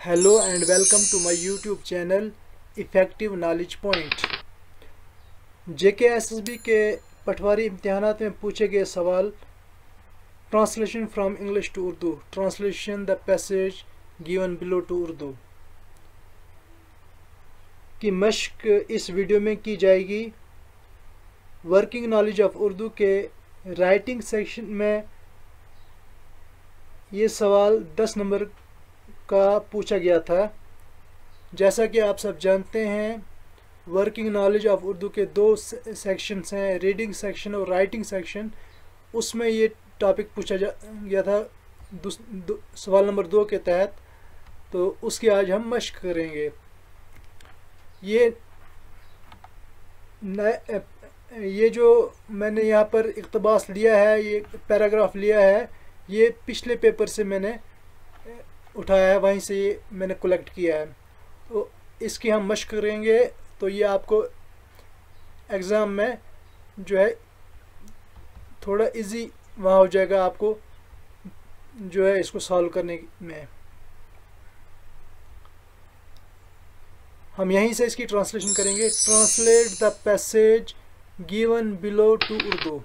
Hello and welcome to my YouTube channel Effective Knowledge Point। JKSSB के पटवारी इम्तिहानात में पूछे गए सवाल translation from English to Urdu, translation the passage given below to Urdu की मश्क इस वीडियो में की जाएगी। वर्किंग नॉलेज ऑफ उर्दू के राइटिंग सेक्शन में ये सवाल 10 नंबर का पूछा गया था। जैसा कि आप सब जानते हैं, वर्किंग नॉलेज ऑफ उर्दू के दो सेक्शंस हैं, रीडिंग सेक्शन और राइटिंग सेक्शन। उसमें ये टॉपिक पूछा गया था सवाल नंबर 2 के तहत, तो उसकी आज हम मश्क करेंगे। ये जो मैंने यहाँ पर इक़्तिबास लिया है, ये पैराग्राफ लिया है, ये पिछले पेपर से मैंने उठाया है, वहीं से ये मैंने कलेक्ट किया है। तो इसकी हम मश्क करेंगे, तो ये आपको एग्ज़ाम में जो है थोड़ा इजी वहाँ हो जाएगा आपको जो है इसको सॉल्व करने में। हम यहीं से इसकी ट्रांसलेशन करेंगे। Translate the passage given below to Urdu.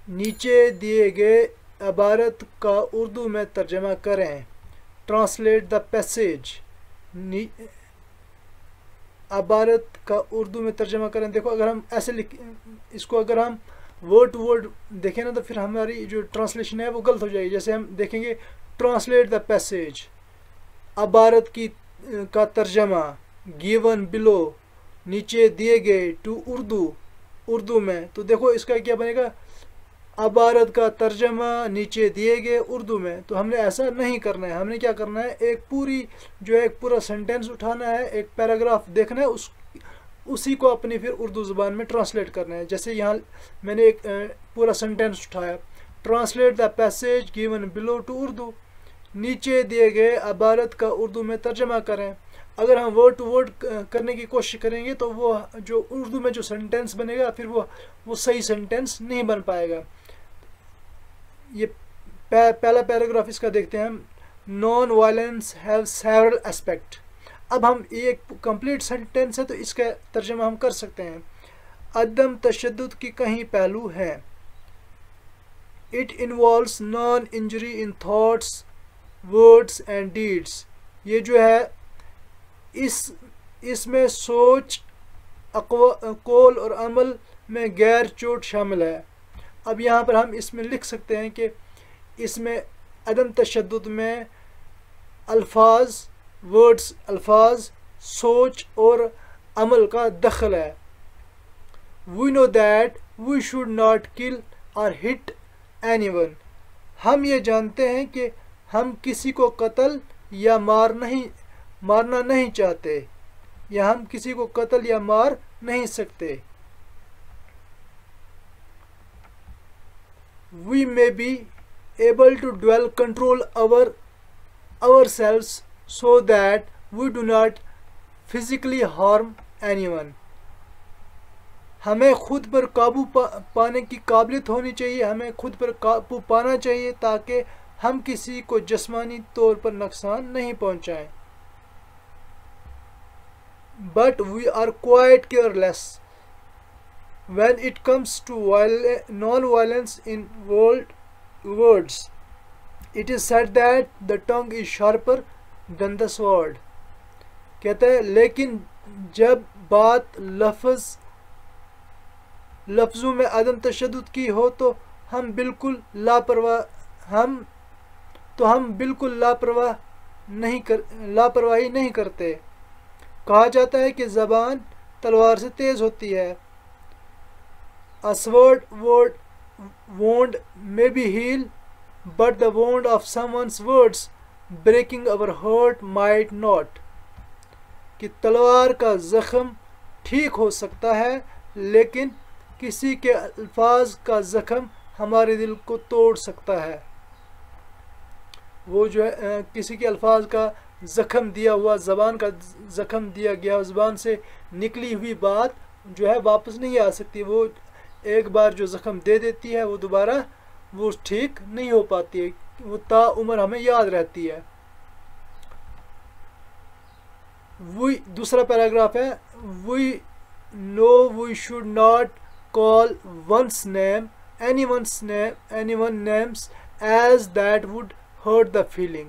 नीचे दिए गए इबारत का उर्दू में तर्जमा करें। ट्रांसलेट द पैसेज, इबारत का उर्दू में तर्जमा करें। देखो, अगर हम ऐसे इसको अगर हम वर्ड टू वर्ड देखें ना, तो फिर हमारी जो ट्रांसलेशन है वो गलत हो जाएगी। जैसे हम देखेंगे ट्रांसलेट द पैसेज, इबारत का तर्जमा, गिवन बिलो, नीचे दिए गए, टू उर्दू में। तो देखो इसका क्या बनेगा, इबारत का तर्जमा नीचे दिए गए उर्दू में। तो हमने ऐसा नहीं करना है। हमने क्या करना है, एक पूरा सेंटेंस उठाना है, एक पैराग्राफ देखना है, उसी को अपनी फिर उर्दू ज़ुबान में ट्रांसलेट करना है। जैसे यहाँ मैंने एक पूरा सेंटेंस उठाया, translate the passage given below to Urdu, नीचे दिए गए इबारत का उर्दू में तर्जमा करें। अगर हम वर्ड टू वर्ड करने की कोशिश करेंगे तो वो जो उर्दू में जो सेंटेंस बनेगा फिर वो सही सेंटेंस नहीं बन पाएगा। ये पहला पैराग्राफ इसका देखते हैं हम। Non violence have several aspect. अब हम ये कंप्लीट सेंटेंस है तो इसका तर्जमा हम कर सकते हैं। अदम तशद्दुद की कई पहलू हैं। It involves non injury in thoughts, words and deeds. ये जो है इसमें सोच, कौल और अमल में गैर चोट शामिल है। अब यहाँ पर हम इसमें लिख सकते हैं कि इसमें अदम तशद्दुद में अल्फाज, सोच और अमल का दखल है। We know that we should not kill or hit anyone. हम ये जानते हैं कि हम किसी को कत्ल या मारना नहीं चाहते, या हम किसी को कत्ल या मार नहीं सकते। We may be able to dwell control ourselves so that we do not physically harm anyone. हमें खुद पर काबू पाने की काबिलियत होनी चाहिए, हमें खुद पर काबू पाना चाहिए ताकि हम किसी को जिस्मानी तौर पर नुकसान नहीं पहुंचाएं। But we are quite careless when it comes to non-violence in words. It is said that the tongue is sharper than the sword. कहते हैं, लेकिन जब बात लफ्ज़ों में अदम तशद्दुद की हो तो हम बिल्कुल लापरवाही नहीं करते। कहा जाता है कि ज़बान तलवार से तेज़ होती है। A sword wound may be healed, but the wound of someone's words breaking our heart might not. कि तलवार का ज़ख्म ठीक हो सकता है, लेकिन किसी के अल्फाज का ज़ख्म हमारे दिल को तोड़ सकता है। वो जो है किसी के अल्फाज का ज़ख्म दिया हुआ, ज़बान का ज़ख्म दिया गया, ज़बान से निकली हुई बात जो है वापस नहीं आ सकती। वो एक बार जो ज़ख्म दे देती है वो दोबारा वो ठीक नहीं हो पाती है, वो ताउम्र हमें याद रहती है। वी, दूसरा पैराग्राफ है, we know we should not call one's name any one names as that would hurt the feeling,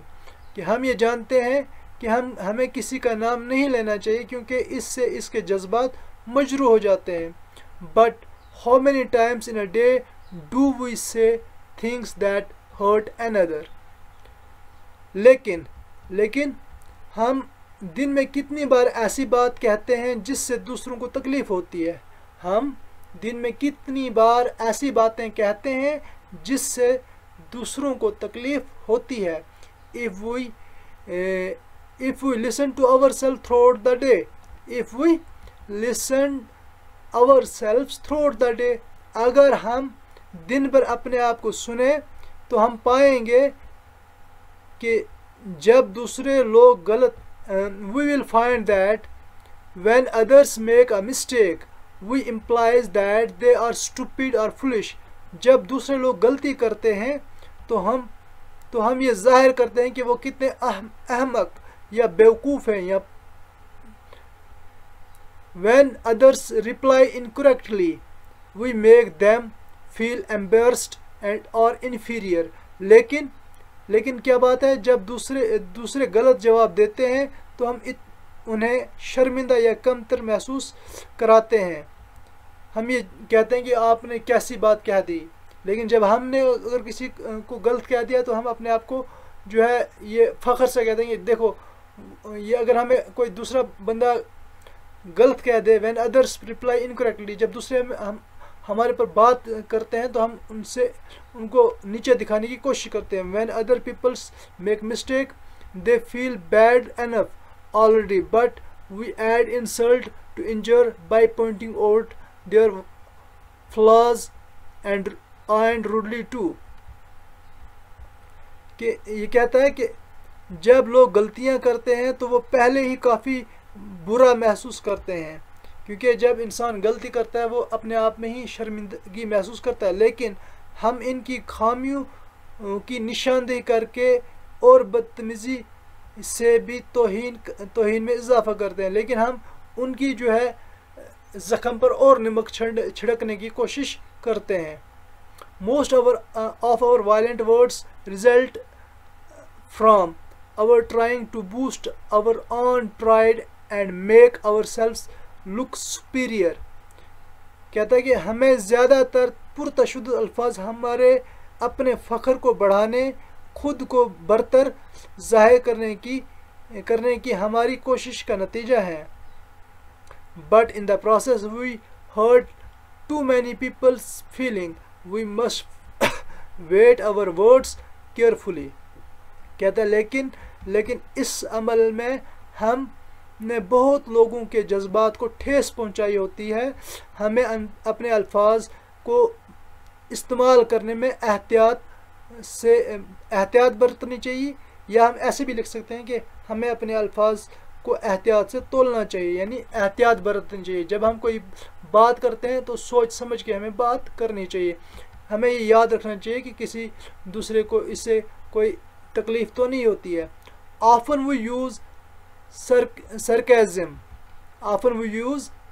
कि हम ये जानते हैं कि हमें किसी का नाम नहीं लेना चाहिए क्योंकि इससे इसके जज्बात मजरू हो जाते हैं. But how many times in a day do we say things that hurt another. लेकिन हम दिन में कितनी बार ऐसी बात कहते हैं जिससे दूसरों को तकलीफ़ होती है. हम दिन में कितनी बार ऐसी बातें कहते हैं जिससे दूसरों को तकलीफ़ होती है. If we listen to ourselves throughout the day, if we listen ourselves throughout the day, अगर हम दिन भर अपने आप को सुने तो हम पाएंगे कि जब दूसरे लोग गलत, we will find that when others make a mistake we implies that they are stupid or foolish. जब दूसरे लोग गलती करते हैं तो हम ये जाहिर करते हैं कि वो कितने अहमक या बेवकूफ़ हैं. या when others reply incorrectly we make them feel embarrassed and or inferior. लेकिन क्या बात है, जब दूसरे गलत जवाब देते हैं तो हम उन्हें शर्मिंदा या कमतर महसूस कराते हैं. हम ये कहते हैं कि आपने कैसी बात कह दी. लेकिन जब हमने अगर किसी को गलत कह दिया तो हम अपने आप को जो है ये फ़ख्र से कहते हैं कि देखो, ये अगर हमें कोई दूसरा बंदा गलत कह दे, व्हेन अदर्स रिप्लाई इनकरेक्टली, जब दूसरे हम हमारे पर बात करते हैं तो हम उनको नीचे दिखाने की कोशिश करते हैं. When other peoples make mistake they feel bad enough already but we add insult to injury by pointing out their flaws and rudely too. कि ये कहता है कि जब लोग गलतियां करते हैं तो वो पहले ही काफ़ी बुरा महसूस करते हैं, क्योंकि जब इंसान गलती करता है वो अपने आप में ही शर्मिंदगी महसूस करता है. लेकिन हम इनकी खामियों की निशानदेही करके और बदतमीज़ी से भी तौहीन में इजाफा करते हैं. लेकिन हम उनकी जो है ज़ख़म पर और नमक छिड़कने की कोशिश करते हैं. Most of our violent words result from our trying to boost our own pride and make ourselves look superior. कहता है कि हमें ज़्यादातर पुरतशद्दुद अल्फाज हमारे अपने फ़ख्र को बढ़ाने, खुद को बरतर ज़ाहिर करने की हमारी कोशिश का नतीजा है. But in the process we hurt too many people's feeling. We must weight our words carefully. कहता है लेकिन इस अमल में हमने बहुत लोगों के जज्बात को ठेस पहुंचाई होती है. हमें अपने अल्फाज को इस्तेमाल करने में एहतियात बरतनी चाहिए. या हम ऐसे भी लिख सकते हैं कि हमें अपने अल्फाज को एहतियात से तोलना चाहिए, यानी एहतियात बरतनी चाहिए. जब हम कोई बात करते हैं तो सोच समझ के हमें बात करनी चाहिए. हमें ये याद रखना चाहिए कि किसी दूसरे को इससे कोई तकलीफ़ तो नहीं होती है. Often we use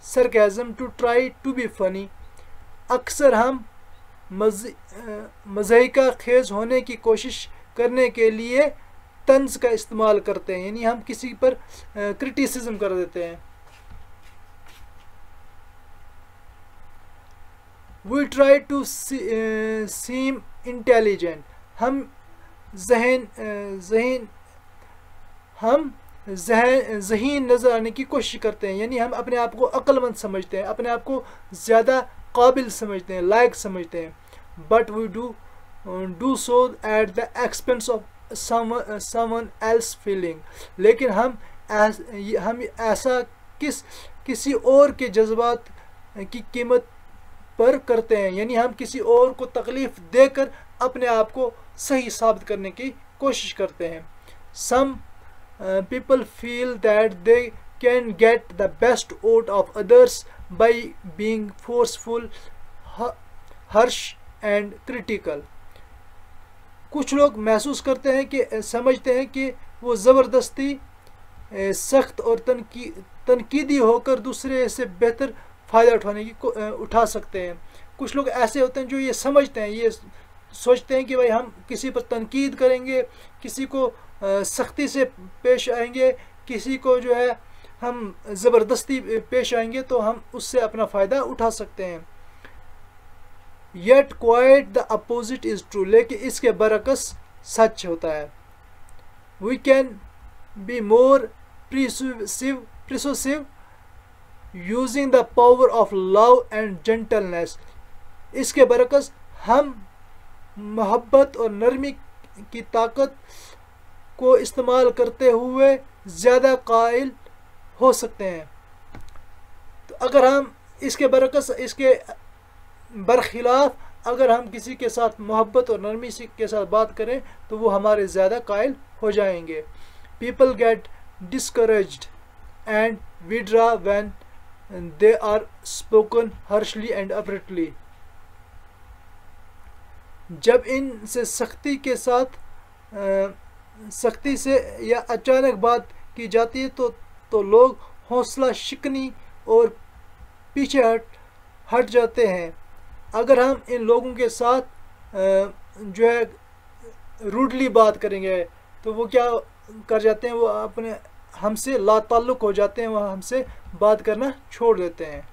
sarcasm to try to be funny. अक्सर हम मज़ाहिका खेज़ होने की कोशिश करने के लिए तंज का इस्तेमाल करते हैं, यानी हम किसी पर क्रिटिसिज्म कर देते हैं. We try to seem intelligent. हम ज़हीन नज़र आने की कोशिश करते हैं, यानी हम अपने आप को अक्लमंद समझते हैं, अपने आप को ज़्यादा काबिल समझते हैं, लायक समझते हैं. But we do so at the expense of someone else feeling. लेकिन हम ऐसा किसी और के जज्बात की कीमत पर करते हैं, यानी हम किसी और को तकलीफ़ देकर अपने आप को सही साबित करने की कोशिश करते हैं. Some people feel that they can get the best out of others by being forceful, harsh and critical. कुछ लोग महसूस करते हैं कि समझते हैं कि वो ज़बरदस्ती सख्त और तनकीदी होकर दूसरे से बेहतर फ़ायदा उठा सकते हैं। कुछ लोग ऐसे होते हैं जो ये समझते हैं, ये सोचते हैं कि भाई हम किसी पर तनकीद करेंगे, किसी को सख्ती से पेश आएंगे, किसी को जो है हम ज़बरदस्ती पेश आएंगे तो हम उससे अपना फ़ायदा उठा सकते हैं। Yet quite the opposite is true, लेकिन इसके बरकस सच होता है। We can be more persuasive using the power of love and gentleness, इसके बरकस हम मोहब्बत और नरमी की ताकत को इस्तेमाल करते हुए ज़्यादा कायल हो सकते हैं। तो अगर हम इसके बरकस, इसके बरखिलाफ अगर हम किसी के साथ मोहब्बत और नरमी के साथ बात करें तो वो हमारे ज़्यादा कायल हो जाएंगे। People get discouraged and withdraw when they are spoken harshly and abruptly, जब इनसे सख्ती से या अचानक बात की जाती है तो लोग हौसला शिकनी और पीछे हट जाते हैं। अगर हम इन लोगों के साथ जो है रूडली बात करेंगे तो वो क्या कर जाते हैं, वो अपने हमसे लाताल्लुक़ हो जाते हैं, वो हमसे बात करना छोड़ देते हैं।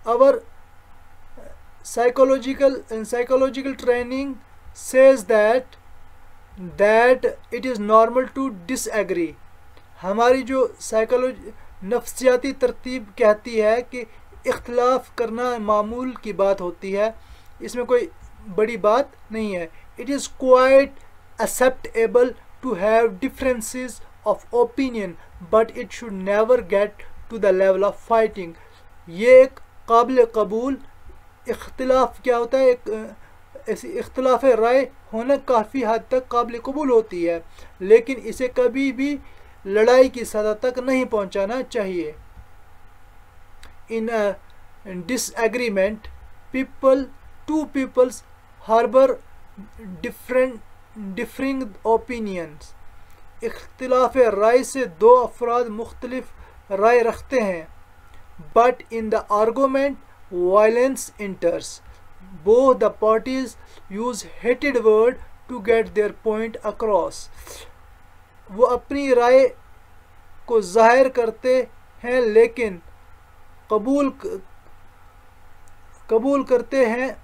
Our psychological training says that it is normal to disagree. हमारी जो नफ्सियाती तरतीब कहती है कि इख्तिलाफ करना मामूल की बात होती है, इसमें कोई बड़ी बात नहीं है। It is quite acceptable to have differences of opinion, but it should never get to the level of fighting. ये एक काबिल कबूल इख्तिलाफ क्या होता है, ऐसी इख्तिलाफ राय होना काफ़ी हद तक काबिल कबूल होती है, लेकिन इसे कभी भी लड़ाई की सतह तक नहीं पहुंचाना चाहिए। In disagreement two peoples harbour differing opinions, इख्तिलाफ राय से दो अफराद मुख्तलिफ राय रखते हैं, but in the argument violence enters. Both the parties use hated word to get their point across. वो अपनी राय को जाहिर करते हैं लेकिन कबूल करते हैं,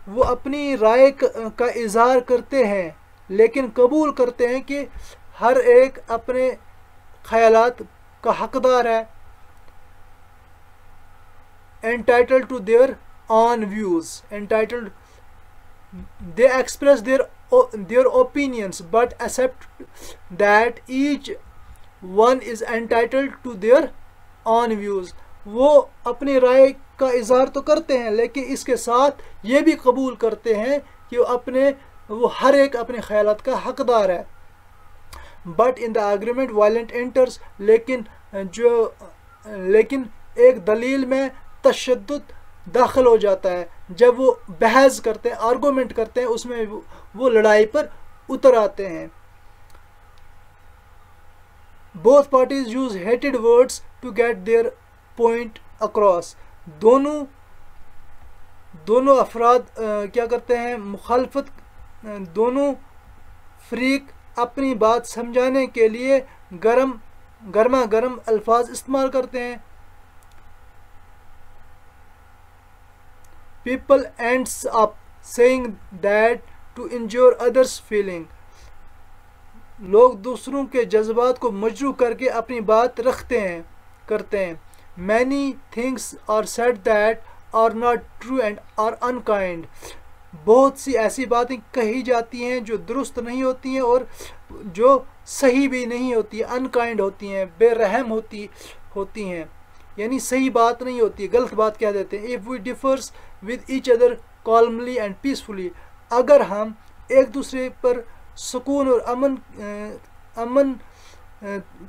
वो अपनी राय का इजहार करते हैं लेकिन कबूल करते हैं कि हर एक अपने ख्यालात का हकदार है। Entitled to their own views, they express their opinions but accept that each one is entitled to their own views. वो अपनी राय का इजहार तो करते हैं लेकिन इसके साथ ये भी कबूल करते हैं कि वो हर एक अपने ख्यालात का हकदार है। But in the argument violence enters, लेकिन एक दलील में तशद्दुद दाखिल हो जाता है। जब वो बहस करते हैं, आर्गूमेंट करते हैं, उसमें वो लड़ाई पर उतर आते हैं। Both parties use heated words to get their point across, दोनों अफराद क्या करते हैं, मुखालफत दोनों फरीक अपनी बात समझाने के लिए गर्मा गर्म अल्फाज इस्तेमाल करते हैं। People ends up saying that to injure others' feeling. लोग दूसरों के जज्बात को मजरूह करके अपनी बात करते हैं। Many things are said that are not true and are unkind. बहुत सी ऐसी बातें कही जाती हैं जो दुरुस्त नहीं होती हैं और जो सही भी नहीं होती है, अनकाइंड होती हैं, बेरहम होती हैं, यानी सही बात नहीं होती, गलत बात कह देते हैं। If we differs with each other calmly and peacefully, अगर हम एक दूसरे पर सुकून और अमन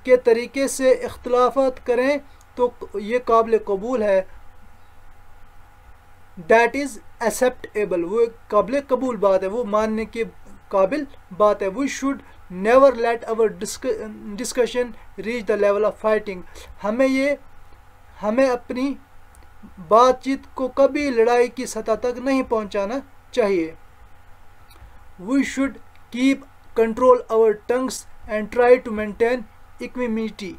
के तरीके से इख्तिलाफात करें तो ये काबिल कबूल है। दैट इज़ एक्सेप्टेबल, वो काबिल कबूल बात है, वो मानने के काबिल बात है। We should never let our discussion reach the level of fighting, हमें अपनी बातचीत को कभी लड़ाई की सतह तक नहीं पहुंचाना चाहिए। We should keep control our tongues and try to maintain equanimity,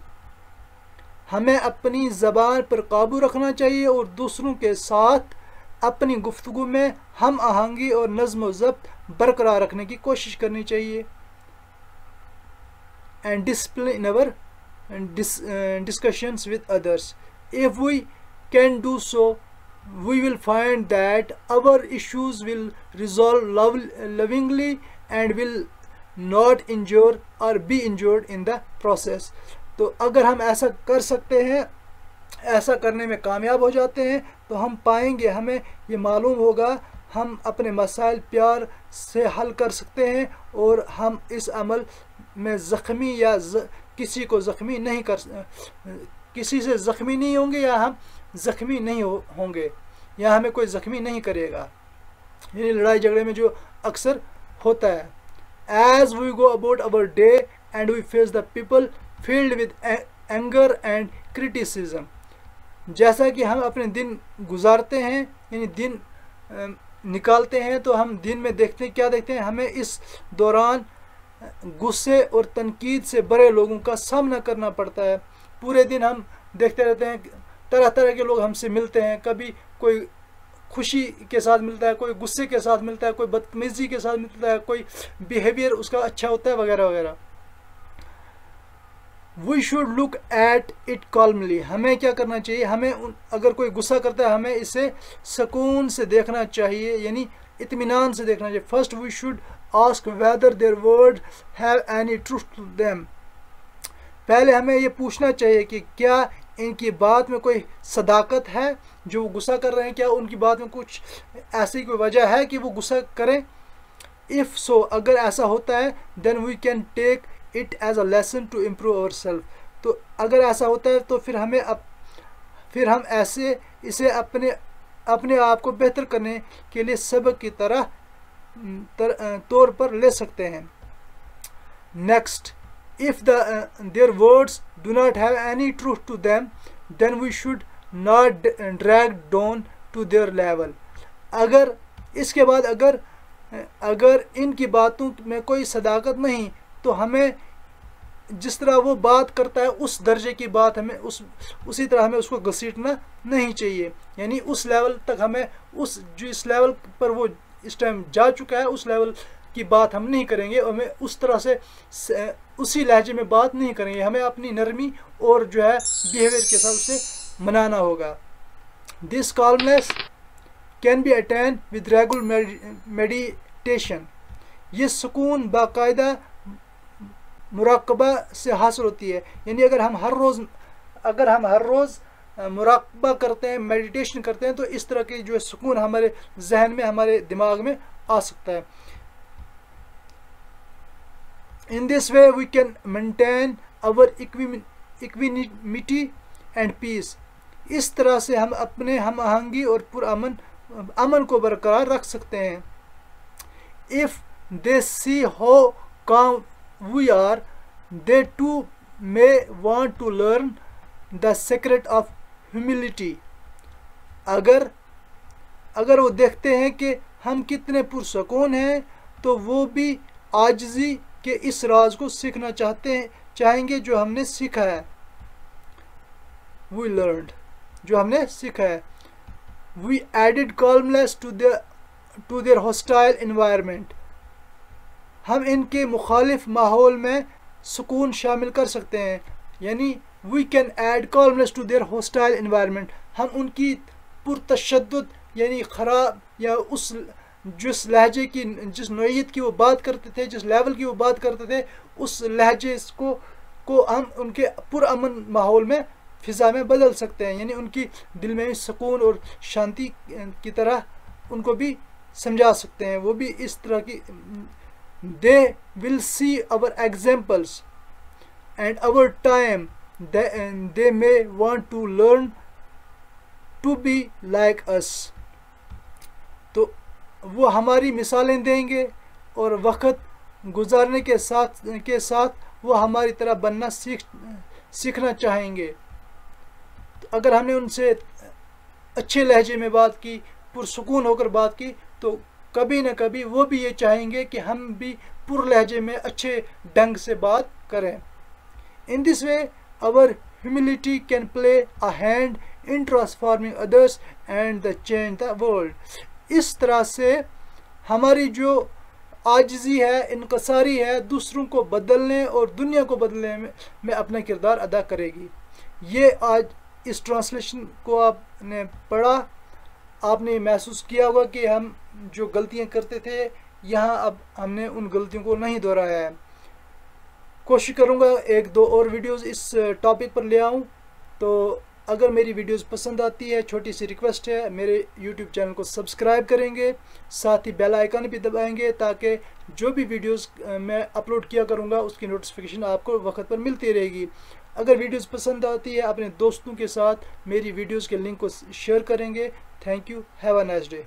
हमें अपनी ज़बान पर काबू रखना चाहिए और दूसरों के साथ अपनी गुफ्तगू में हम आहंगी और नज़्म व ज़ब्त बरकरार रखने की कोशिश करनी चाहिए। And discipline our discussions with others. If we can do so, we will find that our issues will resolve lovingly and will not injure or be injured in the process. तो अगर हम ऐसा कर सकते हैं, ऐसा करने में कामयाब हो जाते हैं, तो हम पाएंगे, हमें ये मालूम होगा हम अपने मसाइल प्यार से हल कर सकते हैं और हम इस अमल में ज़ख्मी या किसी को ज़ख्मी नहीं किसी से ज़ख्मी नहीं होंगे या हम ज़ख्मी नहीं होंगे या हमें कोई ज़ख्मी नहीं करेगा, यानी लड़ाई झगड़े में जो अक्सर होता है। As we go about our day and we face the people filled with anger and criticism, जैसा कि हम अपने दिन गुजारते हैं यानी दिन निकालते हैं, तो हम दिन में देखते हैं, क्या देखते हैं, हमें इस दौरान गुस्से और तनकीद से बड़े लोगों का सामना करना पड़ता है। पूरे दिन हम देखते रहते हैं, तरह तरह के लोग हमसे मिलते हैं, कभी कोई खुशी के साथ मिलता है, कोई गुस्से के साथ मिलता है, कोई बदतमीज़ी के साथ मिलता है, कोई बिहेवियर उसका अच्छा होता है वगैरह वगैरह। We should look at it calmly, हमें क्या करना चाहिए, हमें अगर कोई गुस्सा करता है हमें इसे सुकून से देखना चाहिए, यानी इत्मीनान से देखना चाहिए। First we should ask whether their word have any truth to them, पहले हमें ये पूछना चाहिए कि क्या इनकी बात में कोई सदाकत है, जो वो गुस्सा कर रहे हैं क्या उनकी बात में कुछ ऐसी कोई वजह है कि वो गुस्सा करें। इफ़ सो, अगर ऐसा होता है, then we can take it as a lesson to improve our self, तो अगर ऐसा होता है तो फिर हम ऐसे इसे अपने आप को बेहतर करने के लिए सबक की तौर पर ले सकते हैं। Next, if their words do not have any truth to them, then we should not drag down to their level. अगर इसके बाद अगर इनकी बातों में कोई सदाकत नहीं, तो हमें जिस तरह वो बात करता है उस दर्जे की बात हमें उसी तरह हमें उसको घसीटना नहीं चाहिए, यानी उस लेवल तक हमें जिस लेवल पर वो इस टाइम जा चुका है उस लेवल की बात हम नहीं करेंगे, और हमें उस तरह से उसी लहजे में बात नहीं करेंगे, हमें अपनी नरमी और जो है बिहेवियर के साथ उसे मनाना होगा। This calmness can be attain with regular meditation, ये सुकून बाकायदा मुराकबा से हासिल होती है, यानी अगर हम हर रोज़ मुराकबा करते हैं, मेडिटेशन करते हैं, तो इस तरह की जो सुकून हमारे जहन में, हमारे दिमाग में आ सकता है। In this way we can maintain our equanimity and peace, इस तरह से हम अपने हम आहंगी और अमन को बरकरार रख सकते हैं। If they see how calm we are, they too may want to learn the secret of humility. अगर वो देखते हैं कि हम कितने पुरसकून हैं, तो वो भी आजिज़ी के इस राज को सीखना चाहेंगे जो हमने सीखा है। We learned, जो हमने सीखा है। We added calmness to their hostile environment, हम इनके मुखालिफ माहौल में सुकून शामिल कर सकते हैं, यानी we can add calmness to their hostile environment, हम उनकी पुरतशद्दुद यानी ख़राब या जिस लहजे की, जिस नौइयत की वो बात करते थे, जिस लेवल की वो बात करते थे, उस लहजे को हम उनके पुरअमन माहौल में फ़िज़ा में बदल सकते हैं, यानी उनकी दिल में सुकून और शांति की तरह उनको भी समझा सकते हैं। वो भी इस तरह की they will see our examples and our time, they may want to learn to be like us, तो वो हमारी मिसालें देंगे और वक्त गुजारने के साथ वो हमारी तरह बनना सीखना चाहेंगे। तो अगर हमने उनसे अच्छे लहजे में बात की, पुरसुकून होकर बात की, तो कभी न कभी वो भी ये चाहेंगे कि हम भी पुर लहजे में अच्छे ढंग से बात करें। In this way our humility can play a hand in transforming others and the change the world. इस तरह से हमारी जो आजिज़ी है, इनकसारी है, दूसरों को बदलने और दुनिया को बदलने में अपना किरदार अदा करेगी। ये आज इस ट्रांसलेशन को आपने पढ़ा, आपने महसूस किया होगा कि हम जो गलतियां करते थे यहाँ अब हमने उन गलतियों को नहीं दोहराया है। कोशिश करूँगा एक दो और वीडियोस इस टॉपिक पर ले आऊँ। तो अगर मेरी वीडियोस पसंद आती है, छोटी सी रिक्वेस्ट है, मेरे यूट्यूब चैनल को सब्सक्राइब करेंगे, साथ ही बेल आइकन भी दबाएंगे ताकि जो भी वीडियोस मैं अपलोड किया करूँगा उसकी नोटिफिकेशन आपको वक्त पर मिलती रहेगी। अगर वीडियोस पसंद आती है अपने दोस्तों के साथ मेरी वीडियोस के लिंक को शेयर करेंगे। Thank you, have a nice day.